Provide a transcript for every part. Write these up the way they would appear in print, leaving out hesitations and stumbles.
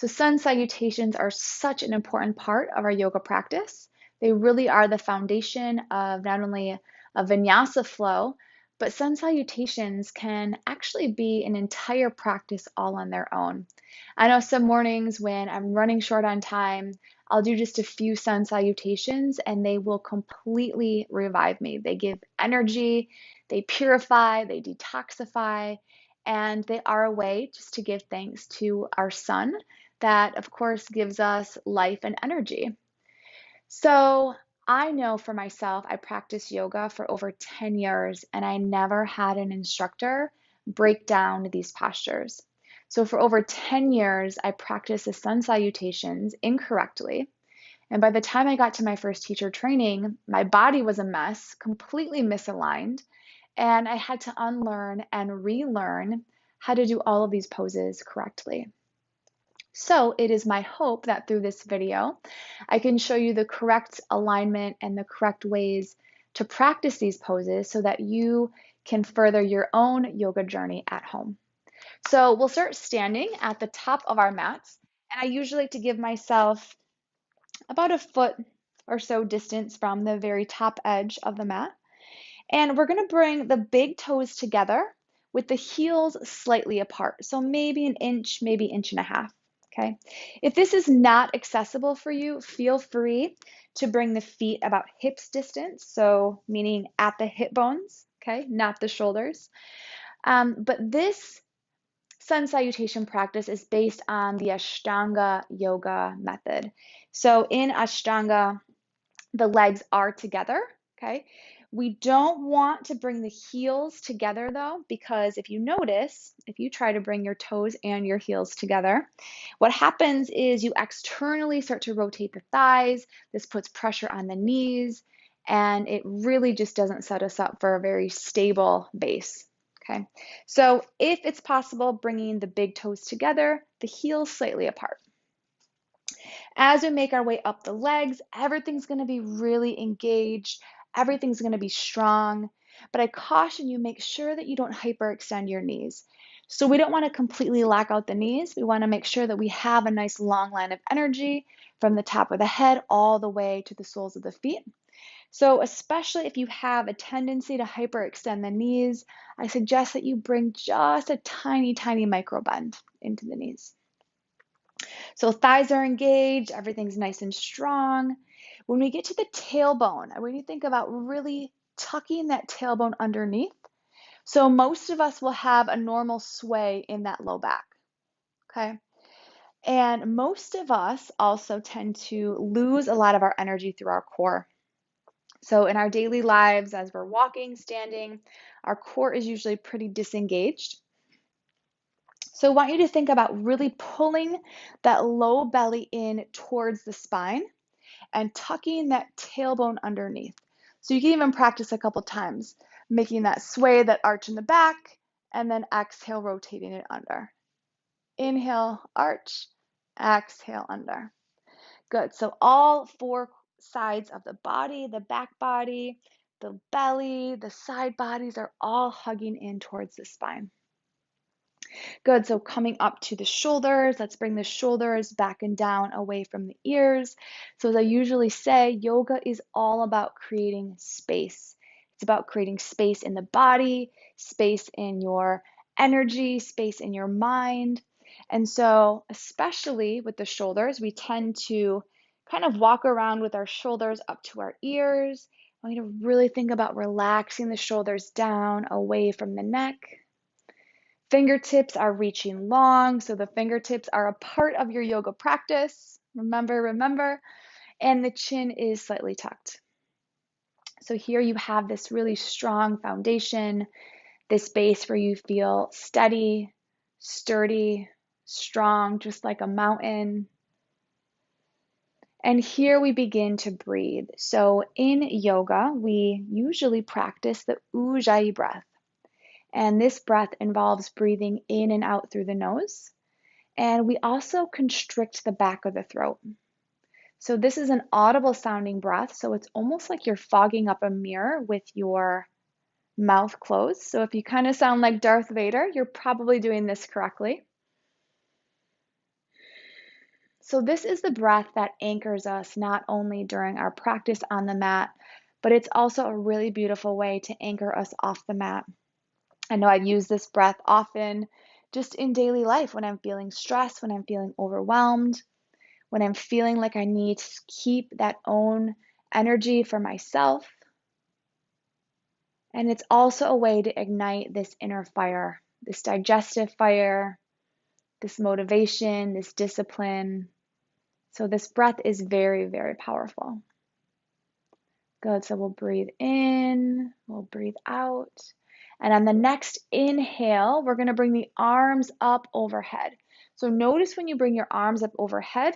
So sun salutations are such an important part of our yoga practice. They really are the foundation of not only a vinyasa flow, but sun salutations can actually be an entire practice all on their own. I know some mornings when I'm running short on time, I'll do just a few sun salutations and they will completely revive me. They give energy, they purify, they detoxify, and they are a way just to give thanks to our sun that, of course, gives us life and energy. So I know for myself, I practiced yoga for over 10 years and I never had an instructor break down these postures. So for over 10 years, I practiced the sun salutations incorrectly. And by the time I got to my first teacher training, my body was a mess, completely misaligned, and I had to unlearn and relearn how to do all of these poses correctly. So it is my hope that through this video, I can show you the correct alignment and the correct ways to practice these poses so that you can further your own yoga journey at home. So we'll start standing at the top of our mats, and I usually like to give myself about a foot or so distance from the very top edge of the mat. And we're going to bring the big toes together with the heels slightly apart. So maybe an inch, maybe inch and a half. Okay. If this is not accessible for you, feel free to bring the feet about hips distance. So meaning at the hip bones. Okay. Not the shoulders. But this sun salutation practice is based on the Ashtanga yoga method. So in Ashtanga, the legs are together, okay? We don't want to bring the heels together though, because if you notice, if you try to bring your toes and your heels together, what happens is you externally start to rotate the thighs. This puts pressure on the knees, and it really just doesn't set us up for a very stable base. Okay, so if it's possible, bringing the big toes together, the heels slightly apart. As we make our way up the legs, everything's going to be really engaged. Everything's going to be strong. But I caution you, make sure that you don't hyperextend your knees. So we don't want to completely lock out the knees. We want to make sure that we have a nice long line of energy from the top of the head all the way to the soles of the feet. So especially if you have a tendency to hyperextend the knees, I suggest that you bring just a tiny, tiny micro bend into the knees. So thighs are engaged, everything's nice and strong. When we get to the tailbone, I want you to think about really tucking that tailbone underneath. So most of us will have a normal sway in that low back, okay? And most of us also tend to lose a lot of our energy through our core. So in our daily lives, as we're walking, standing, our core is usually pretty disengaged. So I want you to think about really pulling that low belly in towards the spine and tucking that tailbone underneath. So you can even practice a couple times, making that sway, that arch in the back, and then exhale, rotating it under. Inhale, arch, exhale, under. Good. So all four sides of the body, the back body, the belly, the side bodies are all hugging in towards the spine. Good, so coming up to the shoulders, let's bring the shoulders back and down away from the ears. So as I usually say, yoga is all about creating space. It's about creating space in the body, space in your energy, space in your mind. And so especially with the shoulders, we tend to kind of walk around with our shoulders up to our ears. I want you to really think about relaxing the shoulders down away from the neck. Fingertips are reaching long, so the fingertips are a part of your yoga practice. Remember, and the chin is slightly tucked. So here you have this really strong foundation, this base where you feel steady, sturdy, strong, just like a mountain. And here we begin to breathe. So in yoga, we usually practice the Ujjayi breath. And this breath involves breathing in and out through the nose. And we also constrict the back of the throat. So this is an audible sounding breath. So it's almost like you're fogging up a mirror with your mouth closed. So if you kind of sound like Darth Vader, you're probably doing this correctly. So this is the breath that anchors us not only during our practice on the mat, but it's also a really beautiful way to anchor us off the mat. I know I've used this breath often just in daily life when I'm feeling stressed, when I'm feeling overwhelmed, when I'm feeling like I need to keep that own energy for myself. And it's also a way to ignite this inner fire, this digestive fire, this motivation, this discipline. So this breath is very, very powerful. Good. So we'll breathe in, we'll breathe out. And on the next inhale, we're going to bring the arms up overhead. So notice when you bring your arms up overhead,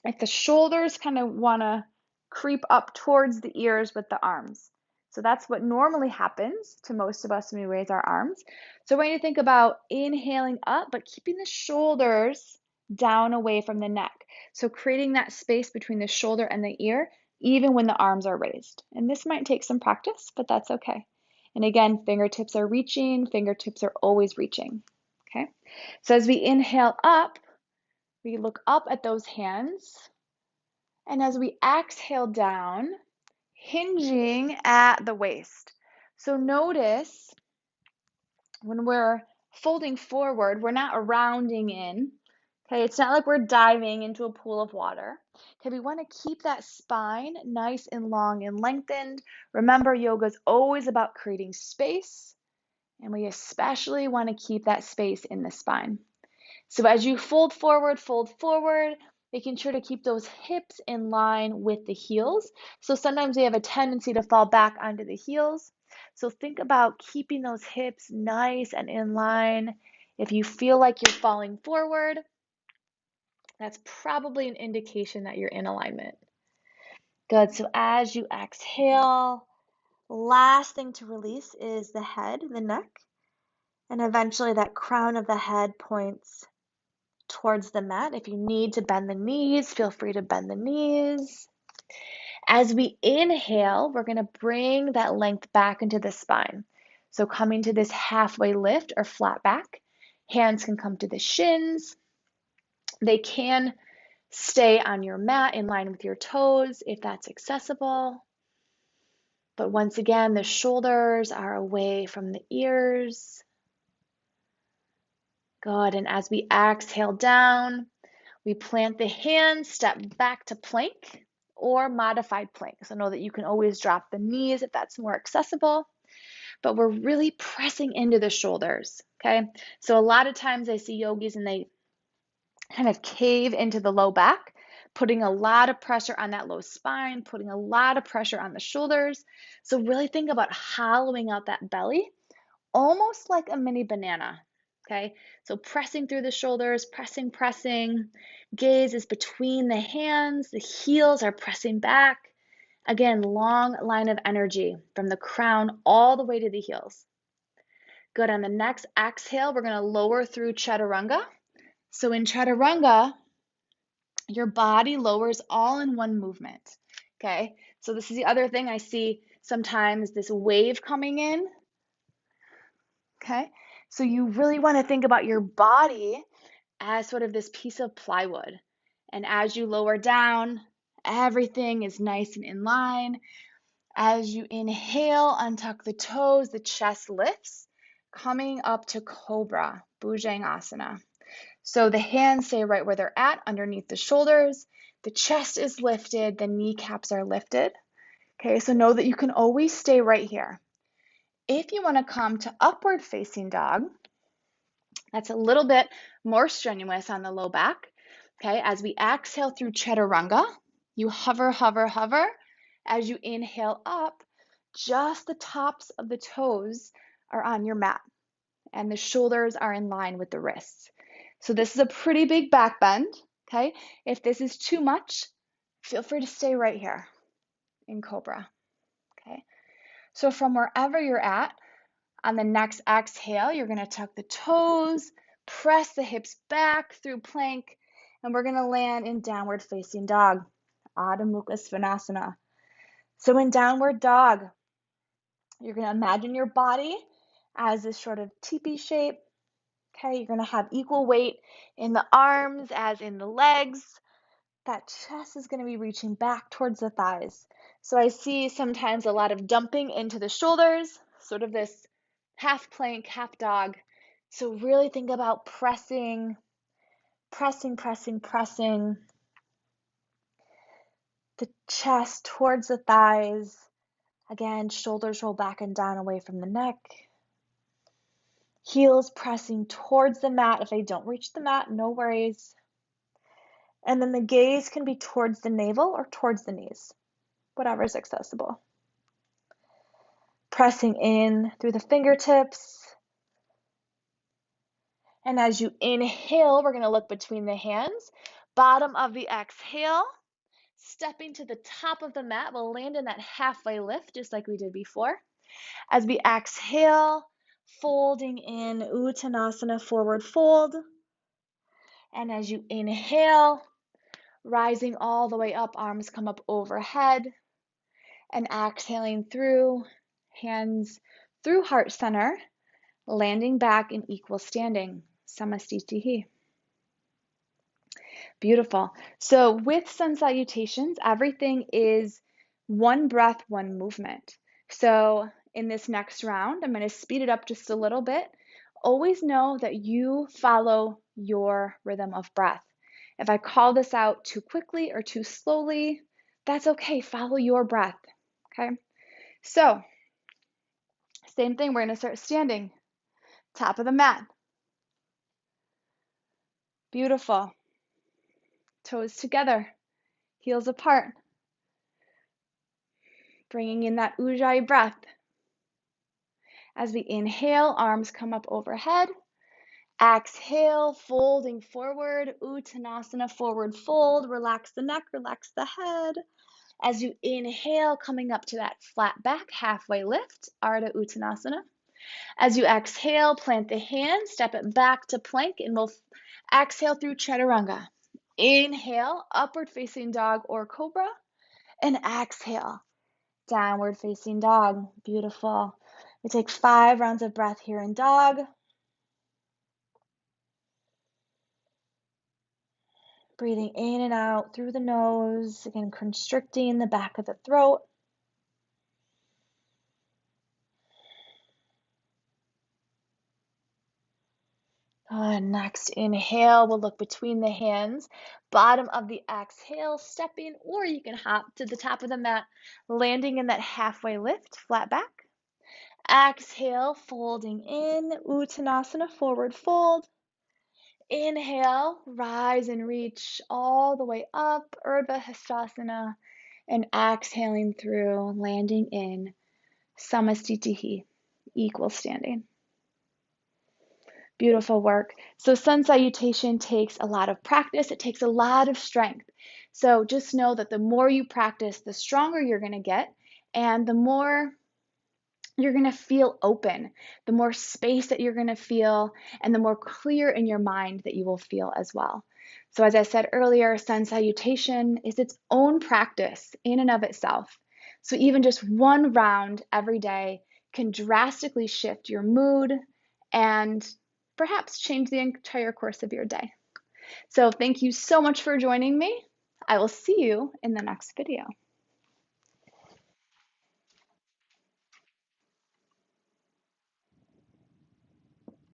if the shoulders kind of want to creep up towards the ears with the arms. So that's what normally happens to most of us when we raise our arms. So when you think about inhaling up, but keeping the shoulders down away from the neck. So creating that space between the shoulder and the ear, even when the arms are raised. And this might take some practice, but that's okay. And again, fingertips are reaching, fingertips are always reaching. Okay. So as we inhale up, we look up at those hands. And as we exhale down, hinging at the waist. So notice when we're folding forward, we're not rounding in. Okay, it's not like we're diving into a pool of water. Okay, we want to keep that spine nice and long and lengthened. Remember, yoga is always about creating space, and we especially want to keep that space in the spine. So as you fold forward, making sure to keep those hips in line with the heels. So sometimes we have a tendency to fall back onto the heels. So think about keeping those hips nice and in line. If you feel like you're falling forward, that's probably an indication that you're in alignment. Good. So as you exhale, last thing to release is the head, the neck, and eventually that crown of the head points towards the mat. If you need to bend the knees, feel free to bend the knees. As we inhale, we're going to bring that length back into the spine. So coming to this halfway lift or flat back. Hands can come to the shins. They can stay on your mat in line with your toes if that's accessible. But once again, the shoulders are away from the ears. Good. And as we exhale down, we plant the hands, step back to plank or modified plank. So know that you can always drop the knees if that's more accessible, but we're really pressing into the shoulders, okay? So a lot of times I see yogis and they kind of cave into the low back, putting a lot of pressure on that low spine, putting a lot of pressure on the shoulders. So really think about hollowing out that belly, almost like a mini banana. Okay, so pressing through the shoulders, pressing. Gaze is between the hands, the heels are pressing back. Again, long line of energy from the crown all the way to the heels. Good. On the next exhale, we're going to lower through chaturanga. So in chaturanga, your body lowers all in one movement. Okay, so this is the other thing I see sometimes, this wave coming in. Okay, so you really want to think about your body as sort of this piece of plywood. And as you lower down, everything is nice and in line. As you inhale, untuck the toes, the chest lifts, coming up to Cobra, Bhujangasana. So the hands stay right where they're at, underneath the shoulders. The chest is lifted, the kneecaps are lifted. Okay, so know that you can always stay right here. If you want to come to upward facing dog, that's a little bit more strenuous on the low back. Okay, as we exhale through chaturanga, you hover. As you inhale up, just the tops of the toes are on your mat and the shoulders are in line with the wrists. So this is a pretty big back bend. Okay, if this is too much, feel free to stay right here in Cobra. Okay, so from wherever you're at, on the next exhale, you're going to tuck the toes, press the hips back through plank, and we're going to land in downward facing dog, Adho Mukha Svanasana. So in downward dog, you're going to imagine your body as this sort of teepee shape. Okay, you're going to have equal weight in the arms as in the legs. that chest is going to be reaching back towards the thighs. So I see sometimes a lot of dumping into the shoulders, sort of this half plank, half dog. So really think about pressing, pressing, pressing, pressing the chest towards the thighs. Again, shoulders roll back and down away from the neck. Heels pressing towards the mat. If they don't reach the mat, no worries. And then the gaze can be towards the navel or towards the knees, whatever is accessible. Pressing in through the fingertips. And as you inhale, we're going to look between the hands. Bottom of the exhale, stepping to the top of the mat. We'll land in that halfway lift, just like we did before. As we exhale, folding in Uttanasana, forward fold. And as you inhale, rising all the way up, arms come up overhead. And exhaling through, hands through heart center, landing back in equal standing. Namasté. Beautiful. So with sun salutations, everything is one breath, one movement. So in this next round, I'm going to speed it up just a little bit. Always know that you follow your rhythm of breath. If I call this out too quickly or too slowly, that's okay. Follow your breath. Okay. So same thing. We're going to start standing. Top of the mat. Beautiful. Toes together. Heels apart. Bringing in that ujjayi breath. As we inhale, arms come up overhead. Exhale, folding forward, Uttanasana, forward fold. Relax the neck, relax the head. As you inhale, coming up to that flat back, halfway lift, Ardha Uttanasana. As you exhale, plant the hand, step it back to plank, and we'll exhale through Chaturanga. Inhale, upward facing dog or cobra, and exhale, downward facing dog. Beautiful. We take 5 rounds of breath here in dog. Breathing in and out through the nose, again constricting the back of the throat. Next inhale, we'll look between the hands. Bottom of the exhale, stepping, or you can hop to the top of the mat, landing in that halfway lift, flat back. Exhale, folding in, Uttanasana, forward fold. Inhale, rise and reach all the way up, Urdhva Hastasana, and exhaling through, landing in Namasté, equal standing. Beautiful work. So sun salutation takes a lot of practice. It takes a lot of strength. So just know that the more you practice, the stronger you're going to get, and the more you're going to feel open, the more space that you're going to feel, and the more clear in your mind that you will feel as well. So as I said earlier, sun salutation is its own practice in and of itself. So even just one round every day can drastically shift your mood and perhaps change the entire course of your day. So thank you so much for joining me. I will see you in the next video.